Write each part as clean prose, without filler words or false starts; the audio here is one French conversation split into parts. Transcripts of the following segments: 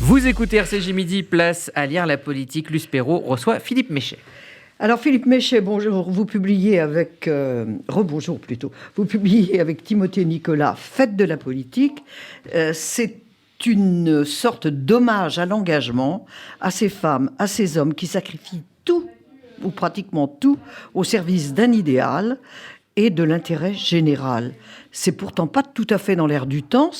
Vous écoutez RCJ Midi, place à lire la politique. Luce Perrault reçoit Philippe Méchet. Alors Philippe Méchet, bonjour. Vous publiez avec rebonjour plutôt. Vous publiez avec Timothée Nicolas Fête de la politique. C'est une sorte d'hommage à l'engagement, à ces femmes, à ces hommes qui sacrifient tout ou pratiquement tout au service d'un idéal et de l'intérêt général. C'est pourtant pas tout à fait dans l'air du temps,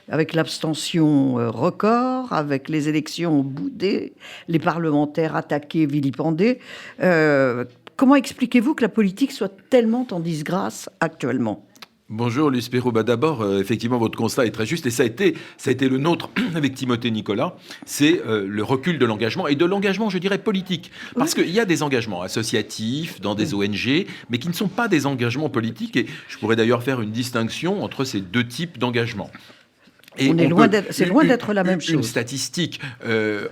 avec l'abstention record, avec les élections boudées, les parlementaires attaqués, vilipendés. Comment expliquez-vous que la politique soit tellement en disgrâce actuellement ? Bonjour Luce Perrault. D'abord, effectivement, votre constat est très juste et ça a été le nôtre avec Timothée Nicolas. C'est le recul de l'engagement et de l'engagement, je dirais, politique. Parce qu'il y a des engagements associatifs dans des ONG, mais qui ne sont pas des engagements politiques. Et je pourrais d'ailleurs faire une distinction entre ces deux types d'engagements. C'est loin d'être la même chose. Une statistique,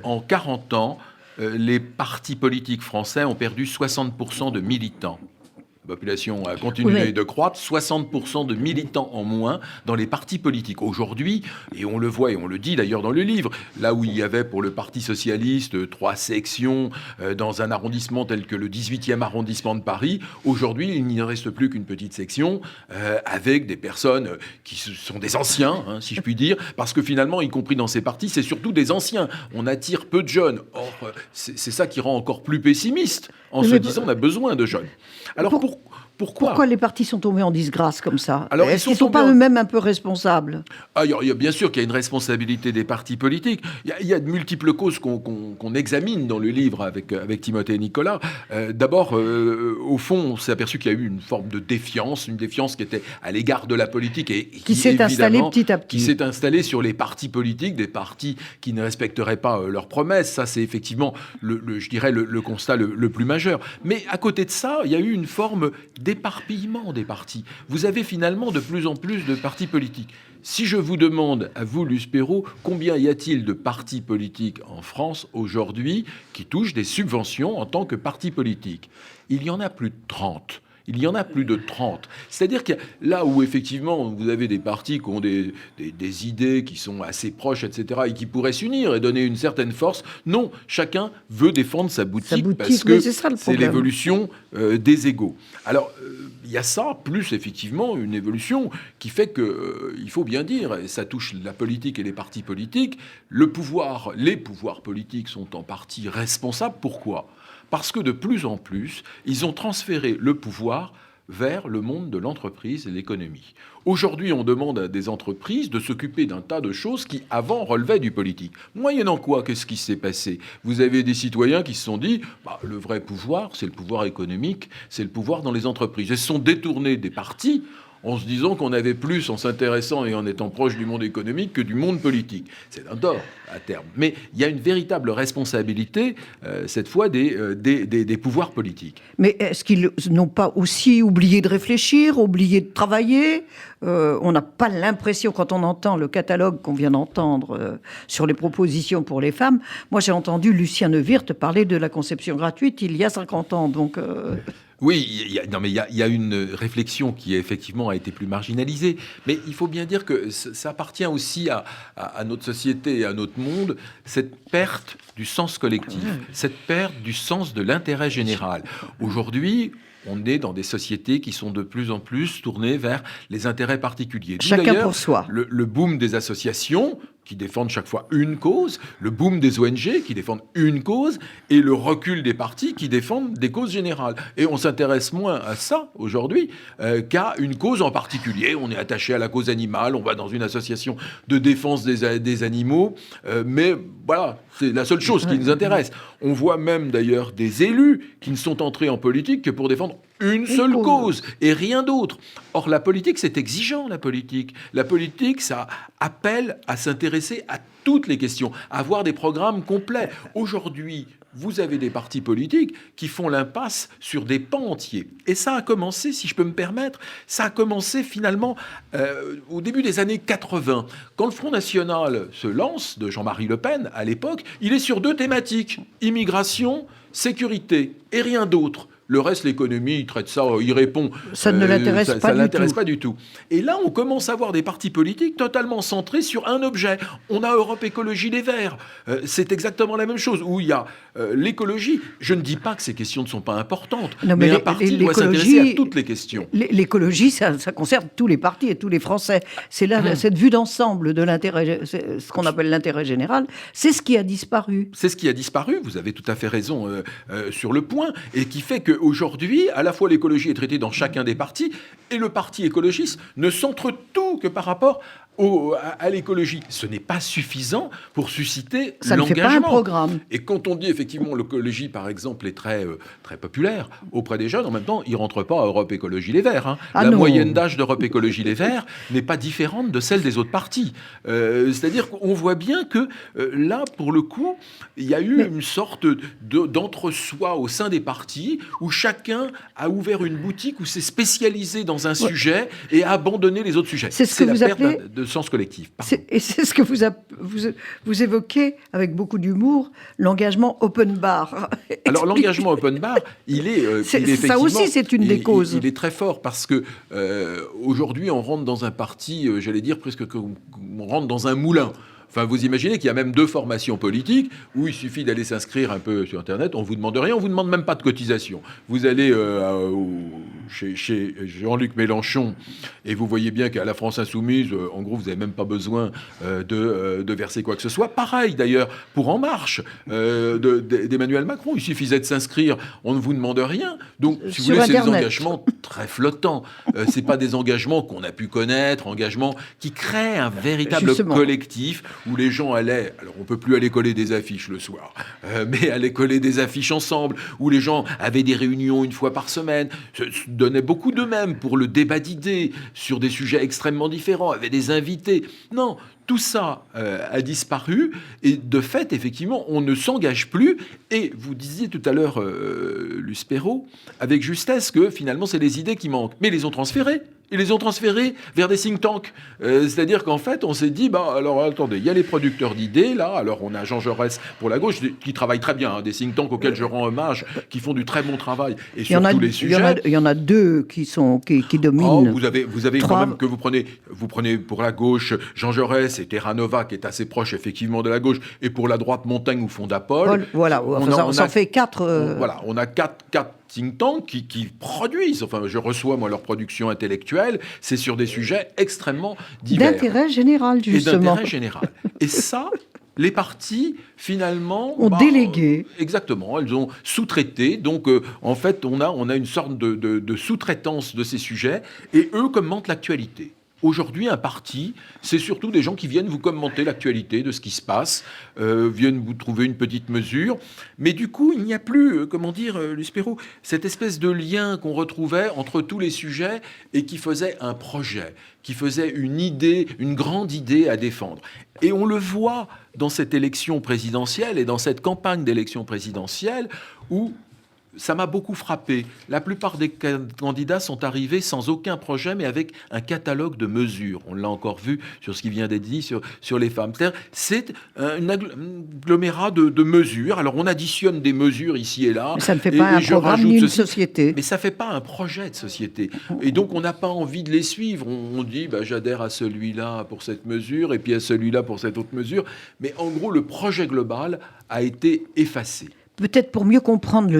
en 40 ans, les partis politiques français ont perdu 60% de militants. La population a continué de croître, 60% de militants en moins dans les partis politiques. Aujourd'hui, et on le voit et on le dit d'ailleurs dans le livre, là où il y avait pour le Parti socialiste 3 sections dans un arrondissement tel que le 18e arrondissement de Paris, aujourd'hui il n'y reste plus qu'une petite section avec des personnes qui sont des anciens, si je puis dire, parce que finalement, y compris dans ces partis, c'est surtout des anciens. On attire peu de jeunes. Or, c'est ça qui rend encore plus pessimiste en se disant on a besoin de jeunes. Alors pourquoi les partis sont tombés en disgrâce comme ça ? Alors, est-ce qu'ils ne sont pas eux-mêmes un peu responsables ? Il y a bien sûr qu'il y a une responsabilité des partis politiques. Il y a de multiples causes qu'on examine dans le livre avec Timothée et Nicolas. D'abord, au fond, on s'est aperçu qu'il y a eu une forme de défiance, une défiance qui était à l'égard de la politique et qui s'est installée petit à petit. Qui s'est installée sur les partis politiques, des partis qui ne respecteraient pas leurs promesses. Ça, c'est effectivement, je dirais, le constat le plus majeur. Mais à côté de ça, il y a eu une forme d'éparpillement des partis. Vous avez finalement de plus en plus de partis politiques. Si je vous demande, à vous, Luce Perrault, combien y a-t-il de partis politiques en France aujourd'hui qui touchent des subventions en tant que partis politiques ? Il y en a plus de 30. Il y en a plus de 30. C'est-à-dire que là où, effectivement, vous avez des partis qui ont des idées qui sont assez proches, etc., et qui pourraient s'unir et donner une certaine force, non, chacun veut défendre sa boutique parce que c'est l'évolution des égaux. Alors, il y a ça, plus effectivement une évolution qui fait que, il faut bien dire, et ça touche la politique et les partis politiques, les pouvoirs politiques sont en partie responsables. Pourquoi ? Parce que de plus en plus, ils ont transféré le pouvoir vers le monde de l'entreprise et l'économie. Aujourd'hui, on demande à des entreprises de s'occuper d'un tas de choses qui, avant, relevaient du politique. Moyennant quoi, qu'est-ce qui s'est passé ? Vous avez des citoyens qui se sont dit le vrai pouvoir, c'est le pouvoir économique, c'est le pouvoir dans les entreprises. Ils se sont détournés des partis en se disant qu'on avait plus en s'intéressant et en étant proche du monde économique que du monde politique. C'est un tort, à terme. Mais il y a une véritable responsabilité, cette fois, des pouvoirs politiques. Mais est-ce qu'ils n'ont pas aussi oublié de réfléchir, oublié de travailler ? On n'a pas l'impression, quand on entend le catalogue qu'on vient d'entendre sur les propositions pour les femmes, moi j'ai entendu Lucien Neuwirth parler de la conception gratuite il y a 50 ans, donc... Oui, il y a une réflexion qui effectivement a été plus marginalisée, mais il faut bien dire que ça appartient aussi à notre société et à notre monde, cette perte du sens collectif, cette perte du sens de l'intérêt général. Aujourd'hui, on est dans des sociétés qui sont de plus en plus tournées vers les intérêts particuliers. Chacun pour soi. Le boom des associations qui défendent chaque fois une cause, le boom des ONG qui défendent une cause, et le recul des partis qui défendent des causes générales. Et on s'intéresse moins à ça aujourd'hui qu'à une cause en particulier. On est attaché à la cause animale, on va dans une association de défense des animaux, mais voilà, c'est la seule chose qui nous intéresse. On voit même d'ailleurs des élus qui ne sont entrés en politique que pour défendre une seule cause et rien d'autre. Or, la politique, c'est exigeant, la politique. La politique, ça appelle à s'intéresser à toutes les questions, à avoir des programmes complets. Aujourd'hui, vous avez des partis politiques qui font l'impasse sur des pans entiers. Et ça a commencé, si je peux me permettre, ça a commencé finalement au début des années 80. Quand le Front National se lance, de Jean-Marie Le Pen, à l'époque, il est sur 2 thématiques, immigration, sécurité, et rien d'autre. Le reste, l'économie, il traite ça, il répond. Ça ne l'intéresse pas ça du l'intéresse tout. pas du tout. Et là, on commence à voir des partis politiques totalement centrés sur un objet. On a Europe Écologie Les Verts. C'est exactement la même chose, où il y a l'écologie. Je ne dis pas que ces questions ne sont pas importantes, Non, mais un parti doit s'intéresser à toutes les questions. L'écologie, ça concerne tous les partis et tous les Français. C'est là, cette vue d'ensemble de l'intérêt, ce qu'on appelle l'intérêt général, c'est ce qui a disparu. C'est ce qui a disparu, vous avez tout à fait raison sur le point, et qui fait qu'aujourd'hui, à la fois l'écologie est traitée dans chacun des partis, et le parti écologiste ne centre tout que par rapport à l'écologie. Ce n'est pas suffisant pour susciter Ça ne fait l'engagement. pas un programme. Et quand on dit effectivement l'écologie, par exemple, est très, très populaire auprès des jeunes, en même temps, ils ne rentrent pas à Europe Écologie Les Verts. Ah la non. moyenne d'âge d'Europe Écologie Les Verts n'est pas différente de celle des autres partis. C'est-à-dire qu'on voit bien que là, pour le coup, il y a eu une sorte d'entre-soi au sein des partis où chacun a ouvert une boutique, où s'est spécialisé dans un sujet et a abandonné les autres sujets. C'est ce que la vous perte appelez de sens collectif. Et c'est ce que vous évoquez avec beaucoup d'humour, l'engagement open bar. Alors l'engagement open bar, il est ça aussi, c'est une des causes. Il est très fort parce que aujourd'hui, on rentre dans un parti, j'allais dire presque qu'on rentre dans un moulin. Enfin, vous imaginez qu'il y a même 2 formations politiques où il suffit d'aller s'inscrire un peu sur Internet, on vous demande rien, on vous demande même pas de cotisation. Vous allez chez Jean-Luc Mélenchon et vous voyez bien qu'à la France Insoumise, en gros, vous n'avez même pas besoin de verser quoi que ce soit. Pareil d'ailleurs pour En Marche d'Emmanuel Macron, il suffisait de s'inscrire, on ne vous demande rien. Donc, si vous voulez, c'est des engagements très flottants. C'est pas des engagements qu'on a pu connaître, engagements qui créent un véritable Justement. collectif où les gens allaient, alors on peut plus aller coller des affiches le soir, mais aller coller des affiches ensemble, où les gens avaient des réunions une fois par semaine, se donnaient beaucoup d'eux-mêmes pour le débat d'idées sur des sujets extrêmement différents, avaient des invités. Non, tout ça a disparu et de fait, effectivement, on ne s'engage plus. Et vous disiez tout à l'heure, Luce Perrault, avec justesse, que finalement, c'est les idées qui manquent. Mais ils les ont transférées. Ils les ont transférés vers des think tanks. C'est-à-dire qu'en fait, on s'est dit, alors attendez, il y a les producteurs d'idées, là, alors on a Jean Jaurès pour la gauche, qui travaille très bien, des think tanks auxquels je rends hommage, qui font du très bon travail, et sur tous les sujets. Il y en a 2 qui dominent. Oh, vous avez quand même que vous prenez pour la gauche Jean Jaurès et Terra Nova, qui est assez proche effectivement de la gauche, et pour la droite Montaigne ou Fondapol. Voilà, on s'en fait 4. Voilà, on a quatre think tanks qui produisent, enfin je reçois moi leur production intellectuelle, c'est sur des sujets extrêmement divers. D'intérêt général, justement. Et d'intérêt général. Et ça, les partis, finalement... ont délégué. Exactement, elles ont sous-traité. Donc, en fait, on a une sorte de sous-traitance de ces sujets, et eux commentent l'actualité. Aujourd'hui, un parti, c'est surtout des gens qui viennent vous commenter l'actualité de ce qui se passe, viennent vous trouver une petite mesure. Mais du coup, il n'y a plus, Luce Perrault, cette espèce de lien qu'on retrouvait entre tous les sujets et qui faisait un projet, qui faisait une idée, une grande idée à défendre. Et on le voit dans cette élection présidentielle et dans cette campagne d'élection présidentielle où... Ça m'a beaucoup frappé. La plupart des candidats sont arrivés sans aucun projet, mais avec un catalogue de mesures. On l'a encore vu sur ce qui vient d'être dit sur les femmes. C'est un agglomérat de mesures. Alors, on additionne des mesures ici et là. Mais ça ne fait pas un programme ni une société. Mais ça ne fait pas un projet de société. Et donc, on n'a pas envie de les suivre. On dit, j'adhère à celui-là pour cette mesure, et puis à celui-là pour cette autre mesure. Mais en gros, le projet global a été effacé. Peut-être pour mieux comprendre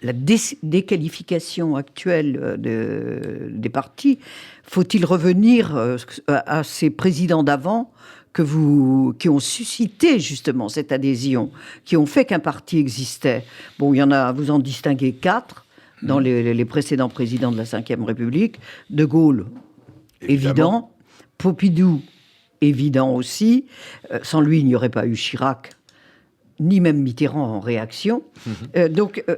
la déqualification actuelle des partis, faut-il revenir à ces présidents d'avant qui ont suscité justement cette adhésion, qui ont fait qu'un parti existait. Bon, il y en a, vous en distinguez 4 dans les précédents présidents de la Ve République. De Gaulle, évident. Pompidou, évident aussi. Sans lui, il n'y aurait pas eu Chirac, ni même Mitterrand en réaction.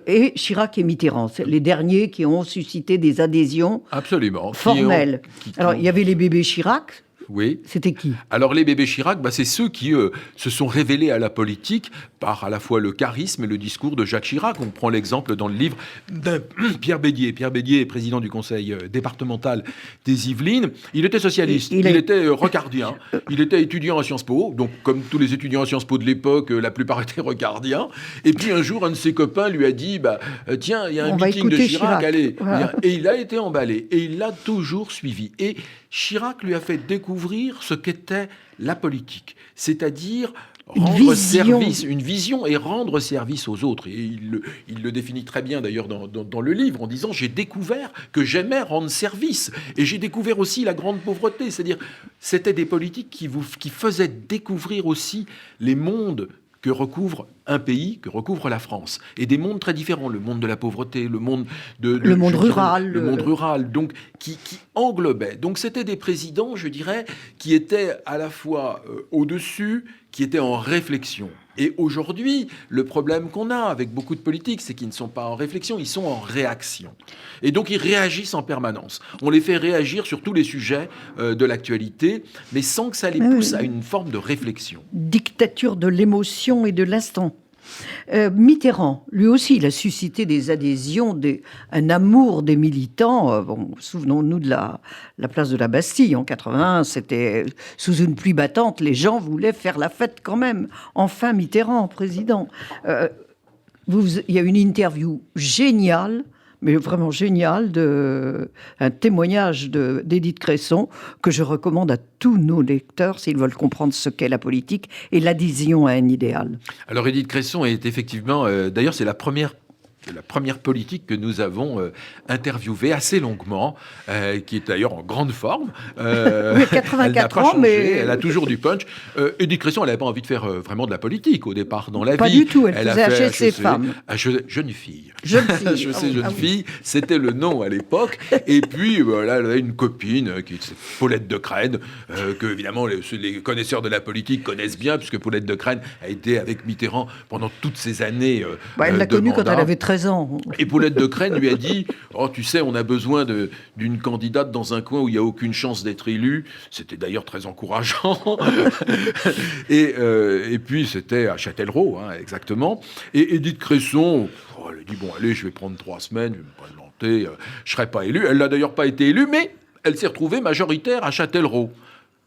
Et Chirac et Mitterrand, c'est les derniers qui ont suscité des adhésions absolument formelles. Alors, il y avait les bébés Chirac, Oui. C'était qui? Alors les bébés Chirac, c'est ceux qui se sont révélés à la politique par à la fois le charisme et le discours de Jacques Chirac. On prend l'exemple dans le livre de Pierre Bédier. Pierre Bédier est président du conseil départemental des Yvelines. Il était socialiste, il était rocardien, il était étudiant à Sciences Po, donc comme tous les étudiants à Sciences Po de l'époque, la plupart étaient rocardiens. Et puis un jour, un de ses copains lui a dit tiens, il y a un meeting de Chirac, allez. Voilà. Et il a été emballé et il l'a toujours suivi. Et Chirac lui a fait découvrir ce qu'était la politique, c'est-à-dire rendre service, une vision et rendre service aux autres. Et il le définit très bien d'ailleurs dans le livre en disant « J'ai découvert que j'aimais rendre service et j'ai découvert aussi la grande pauvreté ». C'est-à-dire c'était des politiques qui faisaient découvrir aussi les mondes que recouvre un pays, que recouvre la France. Et des mondes très différents, le monde de la pauvreté, le monde rural. Le monde rural, donc qui englobait. Donc c'était des présidents, je dirais, qui étaient à la fois au-dessus, qui étaient en réflexion. Et aujourd'hui, le problème qu'on a avec beaucoup de politiques, c'est qu'ils ne sont pas en réflexion, ils sont en réaction. Et donc ils réagissent en permanence. On les fait réagir sur tous les sujets de l'actualité, mais sans que ça les pousse à une forme de réflexion. Dictature de l'émotion et de l'instant. Mitterrand, lui aussi, il a suscité des adhésions, un amour des militants. Souvenons-nous de la place de la Bastille en 81, c'était sous une pluie battante, les gens voulaient faire la fête quand même. Enfin, Mitterrand, président. Il y a une interview géniale, mais vraiment génial, un témoignage d'Édith Cresson que je recommande à tous nos lecteurs s'ils veulent comprendre ce qu'est la politique et l'adhésion à un idéal. Alors Édith Cresson est effectivement, d'ailleurs c'est la première politique que nous avons interviewée assez longuement, qui est d'ailleurs en grande forme. Oui, 84 ans, mais... Elle a toujours du punch. Édith Cresson, elle n'avait pas envie de faire vraiment de la politique au départ dans la vie. Pas du tout, elle faisait HEC femmes. Jeune fille. Jeune fille, c'était le nom à l'époque. Et puis, là, elle avait une copine, qui est Paulette de Crène, que évidemment les connaisseurs de la politique connaissent bien, puisque Paulette de Crène a été avec Mitterrand pendant toutes ces années. Elle l'a connue quand elle avait 13 ans. Et Paulette de Crène lui a dit « Oh, tu sais, on a besoin d'une candidate dans un coin où il n'y a aucune chance d'être élue. » C'était d'ailleurs très encourageant. Et puis, c'était à Châtellerault, exactement. Et Édith Cresson, elle a dit « Bon, allez, je vais prendre 3 semaines, je vais me présenter, je ne serai pas élue. » Elle n'a d'ailleurs pas été élue, mais elle s'est retrouvée majoritaire à Châtellerault.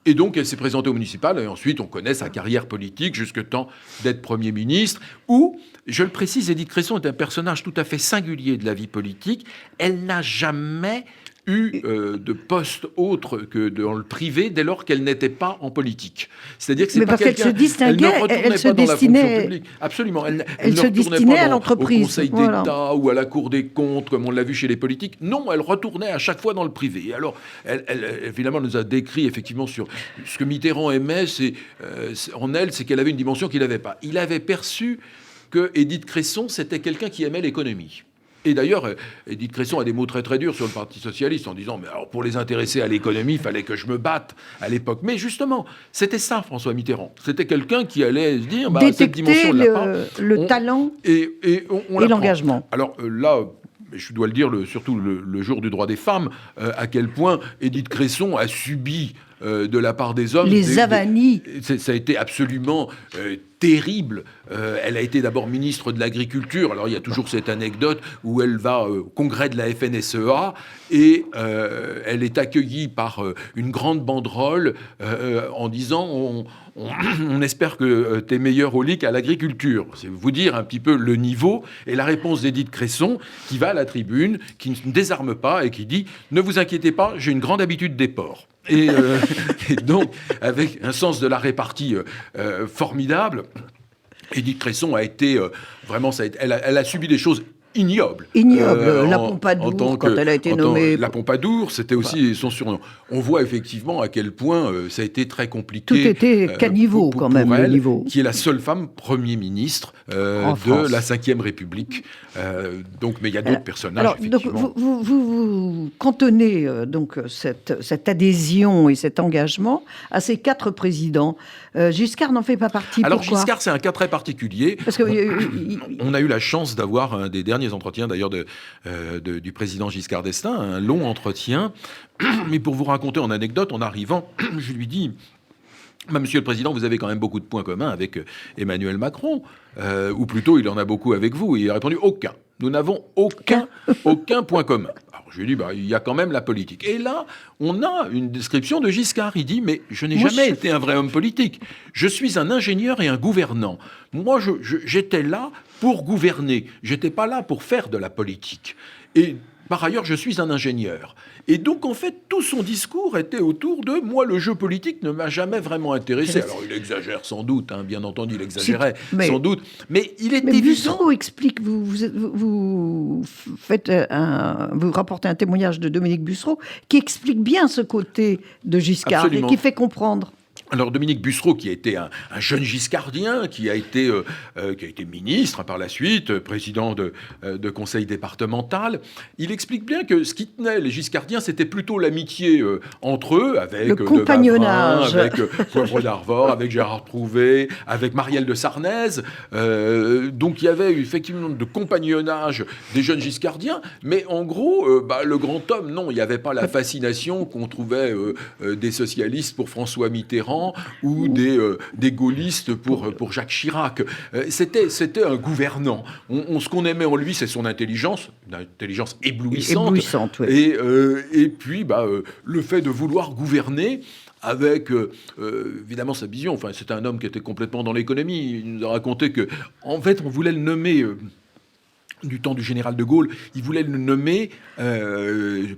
Et donc, elle s'est présentée au municipal, et ensuite, on connaît sa carrière politique jusqu'au temps d'être Premier ministre, où, je le précise, Édith Cresson est un personnage tout à fait singulier de la vie politique. Elle n'a jamais eu de poste autre que dans le privé dès lors qu'elle n'était pas en politique. C'est-à-dire que c'est pas quelqu'un... Elle se distinguait, elle se destinait... Absolument. Elle se destinait à l'entreprise. Au Conseil d'État ou à la Cour des comptes, comme on l'a vu chez les politiques. Non, elle retournait à chaque fois dans le privé. Et alors, elle évidemment, nous a décrit effectivement sur ce que Mitterrand aimait en elle, c'est qu'elle avait une dimension qu'il n'avait pas. Il avait perçu que Édith Cresson, c'était quelqu'un qui aimait l'économie. Et d'ailleurs, Édith Cresson a des mots très très durs sur le Parti socialiste en disant « Mais alors, pour les intéresser à l'économie, il fallait que je me batte à l'époque. » Mais justement, c'était ça, François Mitterrand. C'était quelqu'un qui allait se dire cette dimension le talent et l'engagement. Alors là, je dois le dire, surtout le jour du droit des femmes, à quel point Édith Cresson a subi de la part des hommes... Les avanies. Ça a été absolument... terrible. Elle a été d'abord ministre de l'Agriculture. Alors, il y a toujours cette anecdote où elle va au congrès de la FNSEA et elle est accueillie par une grande banderole en disant on espère que tu es meilleur au lit qu'à l'agriculture. C'est vous dire un petit peu le niveau. Et la réponse d'Édith Cresson qui va à la tribune, qui ne désarme pas et qui dit « Ne vous inquiétez pas, j'ai une grande habitude des porcs ». Et donc, avec un sens de la répartie formidable, Édith Cresson a été vraiment... Elle a subi des choses ignoble. La Pompadour, quand elle a été nommée... La Pompadour, c'était aussi son surnom. On voit effectivement à quel point ça a été très compliqué. Tout était caniveau, quand même, elle, le niveau. Qui est la seule femme Premier ministre de la Ve République. Mais il y a d'autres personnages, alors, effectivement. Donc, vous cantonnez donc cette adhésion et cet engagement à ces 4 présidents. Giscard n'en fait pas partie. Alors, pourquoi ? Giscard, c'est un cas très particulier. Parce que, on a eu la chance d'avoir un des derniers derniers entretiens d'ailleurs du président Giscard d'Estaing, un long entretien. Mais pour vous raconter en anecdote, en arrivant, je lui dis... Monsieur le Président, vous avez quand même beaucoup de points communs avec Emmanuel Macron, ou plutôt il en a beaucoup avec vous. Et il a répondu aucun. Nous n'avons aucun point commun. Alors je lui ai dit, il y a quand même la politique. Et là, on a une description de Giscard. Il dit, mais je n'ai jamais été un vrai homme politique. Je suis un ingénieur et un gouvernant. Moi, j'étais là pour gouverner. J'étais pas là pour faire de la politique. Et par ailleurs, je suis un ingénieur. Et donc, en fait, tout son discours était autour de « moi, le jeu politique ne m'a jamais vraiment intéressé ». Alors, il exagère sans doute, hein, bien entendu, il exagérait sans doute. Mais il est évident... Bussereau explique, vous rapportez un témoignage de Dominique Bussereau qui explique bien ce côté de Giscard. Absolument. Et qui fait comprendre. Alors Dominique Bussereau, qui a été un jeune giscardien, qui a été ministre par la suite, président de conseil départemental, il explique bien que ce qui tenait les giscardiens, c'était plutôt l'amitié entre eux, avec le compagnonnage, avec Poivre d'Arvor, avec Gérard Prouvé, avec Marielle de Sarnez. Donc il y avait effectivement de compagnonnage des jeunes giscardiens, mais en gros, le grand homme, non, il n'y avait pas la fascination qu'on trouvait des socialistes pour François Mitterrand, ou des gaullistes pour Jacques Chirac. C'était un gouvernant. Ce qu'on aimait en lui, c'est son intelligence, une intelligence éblouissante. Oui. Et puis, le fait de vouloir gouverner avec, évidemment, sa vision. Enfin, c'était un homme qui était complètement dans l'économie. Il nous a raconté que, en fait, on voulait le nommer... du temps du général de Gaulle, il voulait le nommer,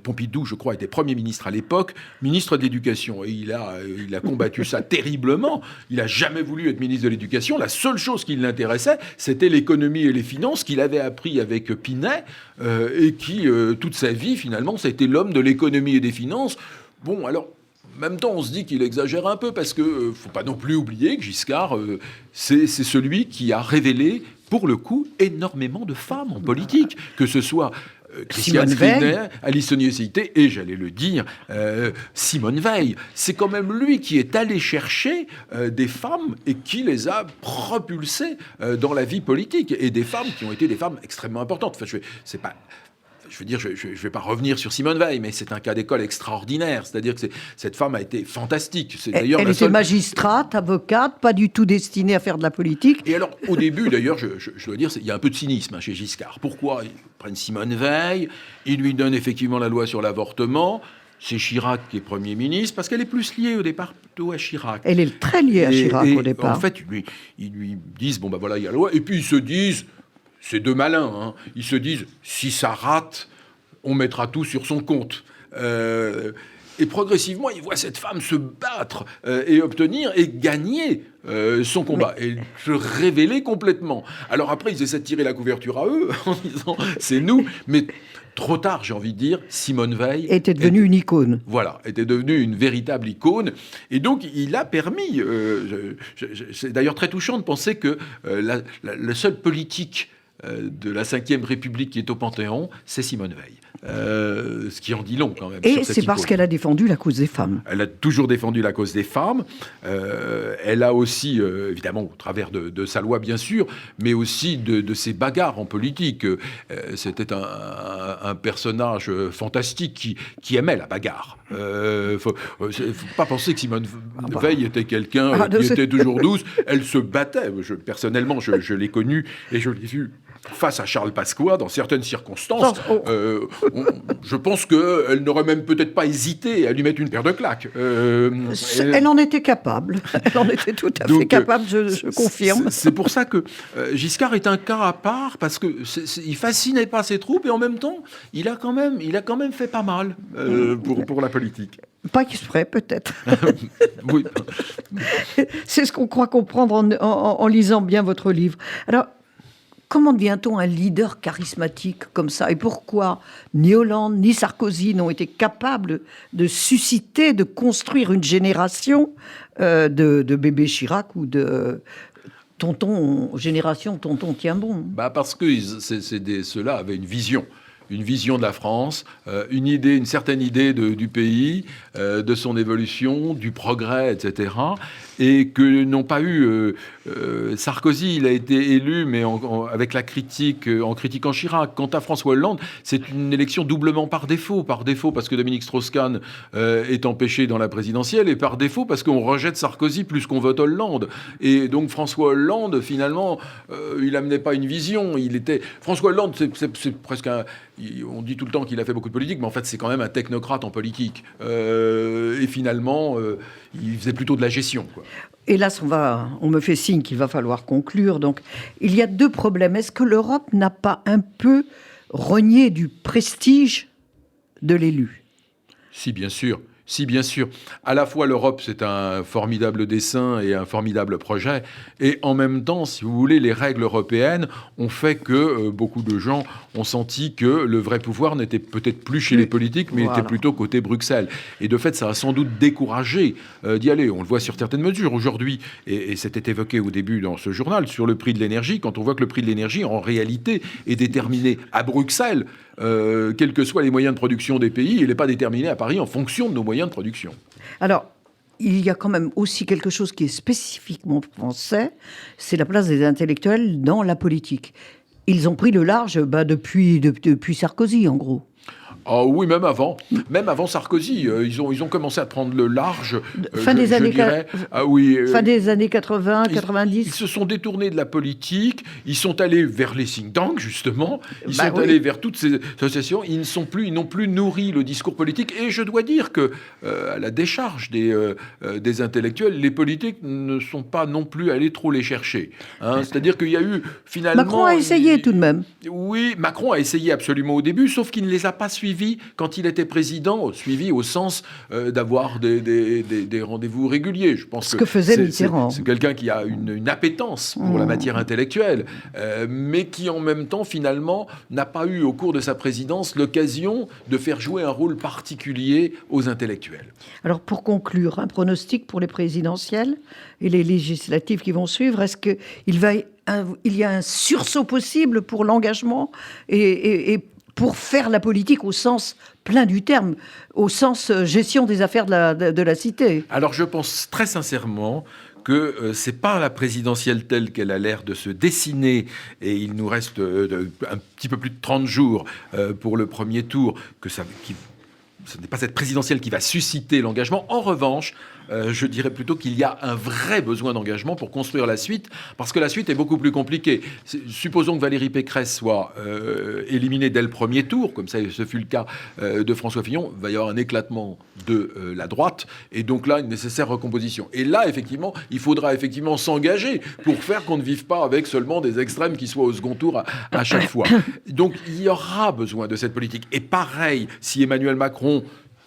Pompidou, je crois, était Premier ministre à l'époque, ministre de l'Éducation. Et il a combattu ça terriblement. Il n'a jamais voulu être ministre de l'Éducation. La seule chose qui l'intéressait, c'était l'économie et les finances qu'il avait appris avec Pinet, et qui, toute sa vie, finalement, c'était l'homme de l'économie et des finances. Bon, alors... En même temps, on se dit qu'il exagère un peu parce que faut pas non plus oublier que Giscard, c'est celui qui a révélé, pour le coup, énormément de femmes en politique, que ce soit Christiane Skriner, Alice Saunier-Cité et, j'allais le dire, Simone Veil. C'est quand même lui qui est allé chercher des femmes et qui les a propulsées dans la vie politique, et des femmes qui ont été des femmes extrêmement importantes. Enfin, je ne vais pas revenir sur Simone Veil, mais c'est un cas d'école extraordinaire. C'est-à-dire que cette femme a été fantastique. Elle était magistrate, avocate, pas du tout destinée à faire de la politique. Et alors, au début, d'ailleurs, je dois dire, il y a un peu de cynisme chez Giscard. Pourquoi ils prennent Simone Veil, ils lui donnent effectivement la loi sur l'avortement. C'est Chirac qui est Premier ministre, parce qu'elle est plus liée au départ plutôt à Chirac. Elle est très liée à Chirac au départ. En fait, ils lui disent, voilà, il y a la loi. Et puis ils se disent... C'est deux malins, hein. Ils se disent, si ça rate, on mettra tout sur son compte. Et progressivement, ils voient cette femme se battre et obtenir et gagner son combat, et se révéler complètement. Alors après, ils essaient de tirer la couverture à eux, en disant, c'est nous, mais... Trop tard, j'ai envie de dire, Simone Veil... était devenue une icône. Voilà, était devenue une véritable icône. Et donc, il a permis... c'est d'ailleurs très touchant de penser que le seul politique de la Ve République qui est au Panthéon, c'est Simone Veil. Ce qui en dit long, quand même. Et c'est parce qu'elle a défendu la cause des femmes. Elle a toujours défendu la cause des femmes. Elle a aussi, évidemment, au travers de sa loi, bien sûr, mais aussi de ses bagarres en politique. C'était un personnage fantastique qui aimait la bagarre. Faut pas penser que Simone Veil était quelqu'un qui était toujours douce. Elle se battait. Personnellement, je l'ai connue et je l'ai vue face à Charles Pasqua, dans certaines circonstances. Je pense qu'elle n'aurait même peut-être pas hésité à lui mettre une paire de claques. Elle en était capable. Elle en était tout à fait capable, je confirme. C'est pour ça que Giscard est un cas à part, parce qu'il fascinait pas ses troupes, et en même temps, il a quand même fait pas mal pour la politique. Pas exprès, peut-être. Oui. C'est ce qu'on croit comprendre en lisant bien votre livre. Alors, comment devient-on un leader charismatique comme ça? Et pourquoi ni Hollande ni Sarkozy n'ont été capables de susciter, de construire une génération de bébé Chirac ou de génération tonton tient bon? Parce que ceux-là avaient une vision une vision de la France, une certaine idée du pays, de son évolution, du progrès, etc. Et que n'ont pas eu Sarkozy, il a été élu, mais avec la critique, en critiquant Chirac. Quant à François Hollande, c'est une élection doublement par défaut parce que Dominique Strauss-Kahn est empêché dans la présidentielle, et par défaut parce qu'on rejette Sarkozy plus qu'on vote Hollande. Et donc François Hollande, finalement, il n'amenait pas une vision. François Hollande, c'est presque on dit tout le temps qu'il a fait beaucoup de politique, mais en fait, c'est quand même un technocrate en politique. Et finalement, il faisait plutôt de la gestion, quoi. Hélas, on me fait signe qu'il va falloir conclure. Donc, il y a deux problèmes. Est-ce que l'Europe n'a pas un peu renié du prestige de l'élu ? Si, bien sûr. Si, bien sûr. À la fois, l'Europe, c'est un formidable dessein et un formidable projet. Et en même temps, si vous voulez, les règles européennes ont fait que beaucoup de gens ont senti que le vrai pouvoir n'était peut-être plus chez les politiques, mais était plutôt côté Bruxelles. Et de fait, ça a sans doute découragé d'y aller. On le voit sur certaines mesures aujourd'hui. Et c'était évoqué au début dans ce journal, sur le prix de l'énergie, quand on voit que le prix de l'énergie, en réalité, est déterminé à Bruxelles, quels que soient les moyens de production des pays, il n'est pas déterminé à Paris en fonction de nos moyens de production. Alors, il y a quand même aussi quelque chose qui est spécifiquement français, c'est la place des intellectuels dans la politique. Ils ont pris le large depuis Sarkozy, en gros. Ah oui, même avant Sarkozy, ils ont commencé à prendre le large. Fin des années 80, 90. Ils se sont détournés de la politique, ils sont allés vers les think tanks, justement, allés vers toutes ces associations, ils n'ont plus nourri le discours politique. Et je dois dire que, à la décharge des intellectuels, les politiques ne sont pas non plus allés trop les chercher. C'est-à-dire qu'il y a eu finalement... Macron a essayé tout de même. Oui, Macron a essayé absolument au début, sauf qu'il ne les a pas suivis quand il était président, suivi au sens d'avoir des rendez-vous réguliers. Je pense que faisait Mitterrand. C'est quelqu'un qui a une appétence pour la matière intellectuelle, mais qui en même temps, finalement, n'a pas eu au cours de sa présidence l'occasion de faire jouer un rôle particulier aux intellectuels. Alors pour conclure, un pronostic pour les présidentielles et les législatives qui vont suivre, est-ce qu'il y a un sursaut possible pour l'engagement et pour faire la politique au sens plein du terme, au sens gestion des affaires de la cité? Alors je pense très sincèrement que c'est pas la présidentielle telle qu'elle a l'air de se dessiner, et il nous reste un petit peu plus de 30 jours pour le premier tour, ce n'est pas cette présidentielle qui va susciter l'engagement. En revanche, je dirais plutôt qu'il y a un vrai besoin d'engagement pour construire la suite, parce que la suite est beaucoup plus compliquée. Supposons que Valérie Pécresse soit éliminée dès le premier tour, comme ça ce fut le cas de François Fillon, il va y avoir un éclatement de la droite, et donc là, une nécessaire recomposition. Et là, effectivement, il faudra effectivement s'engager pour faire qu'on ne vive pas avec seulement des extrêmes qui soient au second tour à chaque fois. Donc, il y aura besoin de cette politique. Et pareil, si Emmanuel Macron,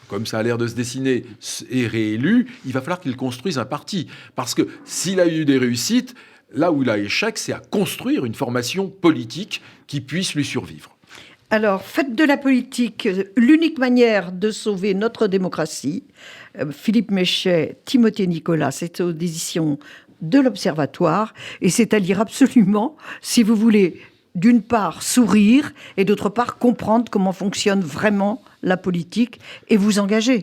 comme ça a l'air de se dessiner, est réélu, il va falloir qu'il construise un parti. Parce que s'il a eu des réussites, là où il a échec, c'est à construire une formation politique qui puisse lui survivre. Alors, faites de la politique l'unique manière de sauver notre démocratie. Philippe Méchet, Timothée Nicolas, c'est aux éditions de l'Observatoire. Et c'est à lire absolument si vous voulez, d'une part, sourire et d'autre part, comprendre comment fonctionne vraiment la politique et vous engager.